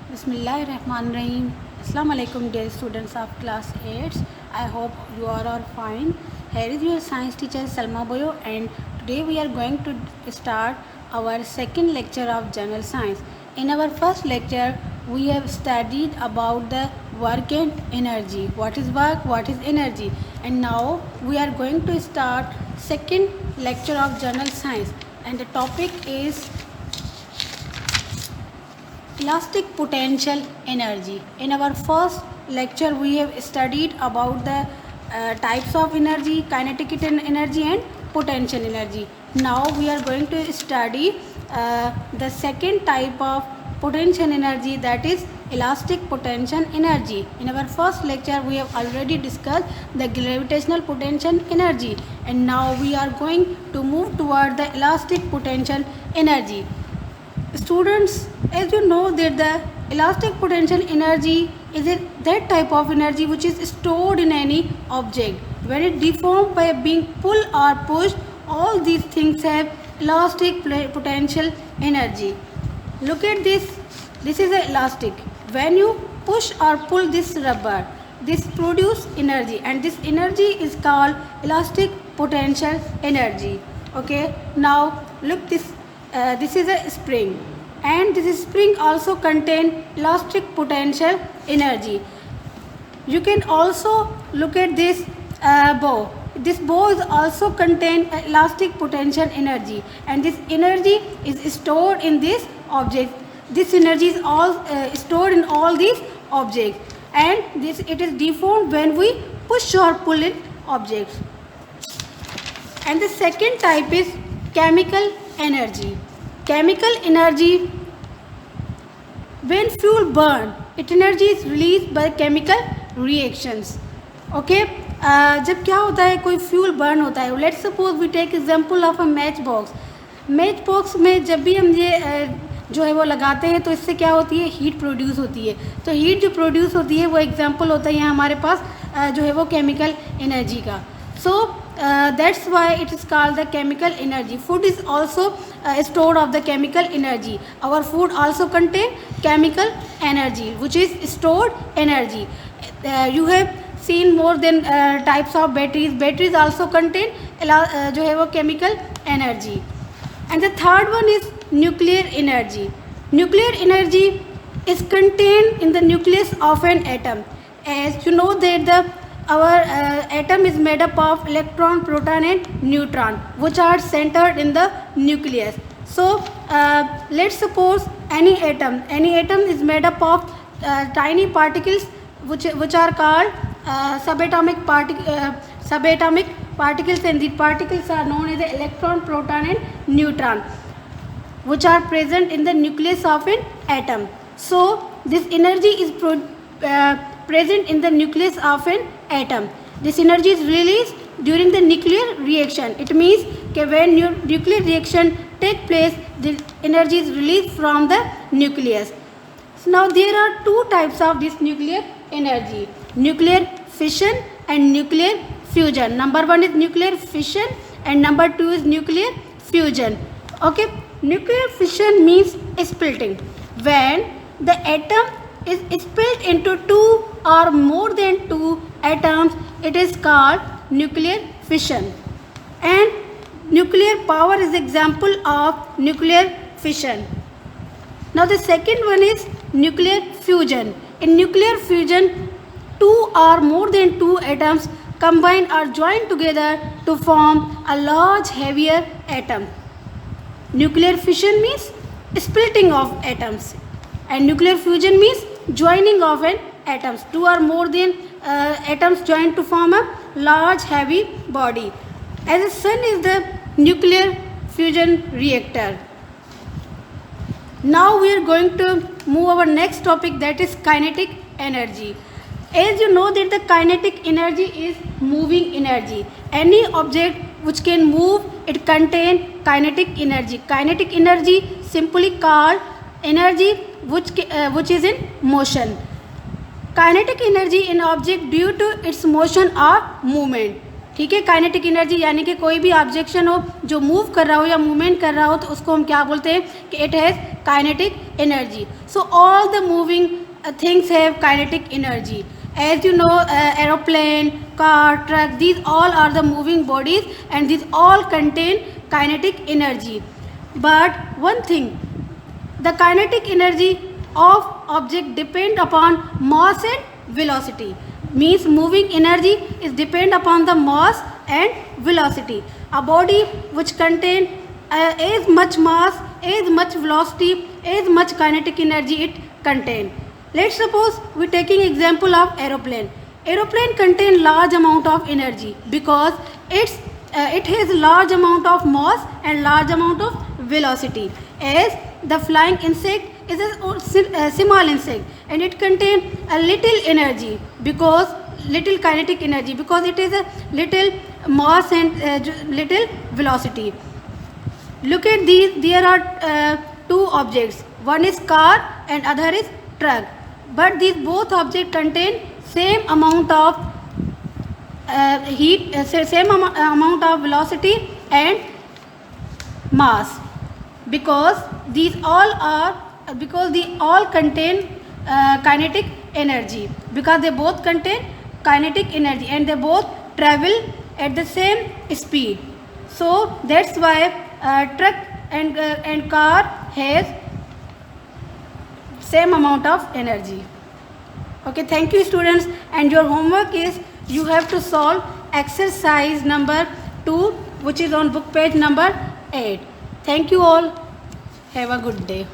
Bismillahirrahmanirrahim. Assalamu alaikum dear students of class 8. I hope you are all fine. Here is your science teacher Salma Boyo, and today we are going to start our second lecture of general science. In our first lecture we have studied about the work and energy. What is work, what is energy, and now we are going to start second lecture of general science, and the topic is elastic potential energy. In our first lecture we have studied about the types of energy, kinetic energy and potential energy. Now we are going to study the second type of potential energy, that is elastic potential energy. In our first lecture we have already discussed the gravitational potential energy, and now we are going to move toward the elastic potential energy. Students, as you know that the elastic potential energy is that type of energy which is stored in any object. When it deforms by being pulled or pushed, all these things have elastic potential energy. Look at this. This is a elastic. When you push or pull this rubber, this produces energy, and this energy is called elastic potential energy. Okay. Now look this. This is a spring, and this spring also contain elastic potential energy. You can also look at this bow. This bow is also contain elastic potential energy, and this energy is stored in this object. This energy is all stored in all these objects, and it is deformed when we push or pull it objects. And the second type is chemical energy. Chemical energy, when fuel burn, its energy is released by chemical reactions. Okay, जब क्या होता है, कोई fuel burn होता है, let's suppose we take example of a matchbox. Matchbox में जब भी हम ये जो है वो लगाते हैं तो इससे क्या होती है, हीट प्रोड्यूस होती है. तो हीट जो प्रोड्यूस होती है वो एग्जांपल होता है यहाँ हमारे पास जो है वो केमिकल एनर्जी का. So that's why it is called the chemical energy. Food is also stored of the chemical energy. Our food also contain chemical energy, which is stored energy. You have seen more than types of batteries. Batteries also contain जो है वो chemical energy. And the third one is nuclear energy. Nuclear energy is contained in the nucleus of an atom. As you know that our atom is made up of electron, proton and neutron, which are centered in the nucleus. So let's suppose any atom is made up of tiny particles which are called subatomic particles, and the particles are known as the electron, proton and neutron, which are present in the nucleus of an atom. So this energy is present in the nucleus of an atom. This energy is released during the nuclear reaction. It means that when nuclear reaction take place, the energy is released from the nucleus. So now there are two types of this nuclear energy: nuclear fission and nuclear fusion. Number one is nuclear fission and number two is nuclear fusion. Okay, nuclear fission means splitting. When the atom is split into two or more than two atoms, it is called nuclear fission. And nuclear power is example of nuclear fission. Now the second one is nuclear fusion. In nuclear fusion, two or more than two atoms combine or join together to form a large heavier atom. Nuclear fission means splitting of atoms, and nuclear fusion means joining of an atoms. Two or more than atoms join to form a large heavy body. As the sun is the nuclear fusion reactor. Now we are going to move our next topic, that is kinetic energy. As you know that the kinetic energy is moving energy. Any object which can move, it contain kinetic energy. Kinetic energy simply called energy which is in motion. Kinetic energy in object due to its motion or movement. ठीक है, kinetic energy यानी कि कोई भी objection हो जो move कर रहा हो या मूवमेंट कर रहा हो तो उसको हम क्या बोलते हैं कि it has kinetic energy. So all the moving things have kinetic energy. As you know, aeroplane, car, truck, these all are the moving bodies, and these all contain kinetic energy. But one thing, the kinetic energy of object depend upon mass and velocity. Means moving energy is depend upon the mass and velocity. A body which contain as much mass, as much velocity, as much kinetic energy it contain. Let's suppose we taking example of aeroplane. Aeroplane contain large amount of energy because it has large amount of mass and large amount of velocity. As the flying insect is a small insect, and it contain a little energy, because little kinetic energy, because it is a little mass and little velocity. Look at these. There are two objects. One is car and other is truck. But these both objects contain same amount of heat, same amount of velocity and mass, because these all contain kinetic energy, because they both contain kinetic energy and they both travel at the same speed. So that's why truck and car has same amount of energy. Okay, thank you students, and your homework is you have to solve exercise number 2, which is on book page number 8. Thank you all. Have a good day.